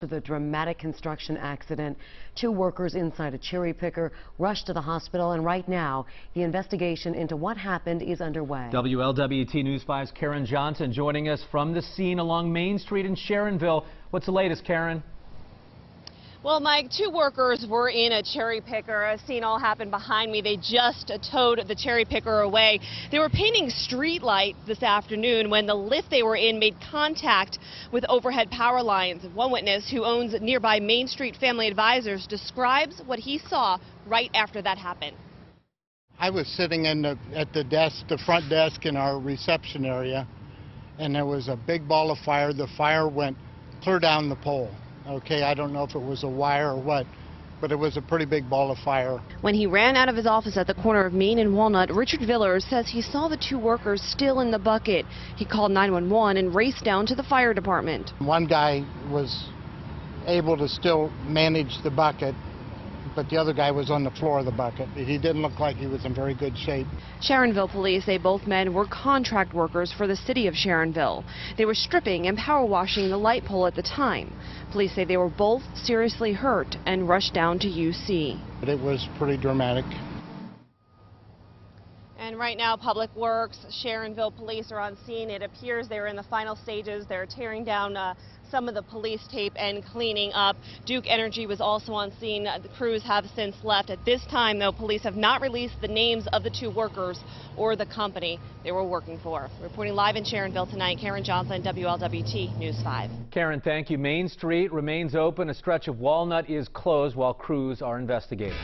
the dramatic construction accident. 2 workers inside a cherry picker rushed to the hospital, and right now the investigation into what happened is underway. WLWT News 5's Karen Johnson joining us from the scene along Main Street in Sharonville. What's the latest, Karen? Well, Mike, 2 workers were in a cherry picker. A scene all happened behind me. They just towed the cherry picker away. They were painting street lights this afternoon when the lift they were in made contact with overhead power lines. One witness who owns nearby Main Street Family Advisors describes what he saw right after that happened. I was sitting at the desk, the front desk in our reception area, and there was a big ball of fire. The fire went clear down the pole. Okay, I don't know if it was a wire or what, but it was a pretty big ball of fire. When he ran out of his office at the corner of Main and Walnut, Richard Villers says he saw the 2 workers still in the bucket. He called 911 and raced down to the fire department. One guy was able to still manage the bucket, but the other guy was on the floor of the bucket. He didn't look like he was in very good shape. Sharonville police say both men were contract workers for the city of Sharonville. They were stripping and power washing the light pole at the time. Police say they were both seriously hurt and rushed down to UC. But it was pretty dramatic. And right now, Public Works, Sharonville police are on scene. It appears they're in the final stages. They're tearing down some of the police tape and cleaning up. Duke Energy was also on scene. The crews have since left. At this time, though, police have not released the names of the 2 workers or the company they were working for. Reporting live in Sharonville tonight, Karen Johnson, WLWT News 5. Karen, thank you. Main Street remains open. A stretch of Walnut is closed while crews are investigating.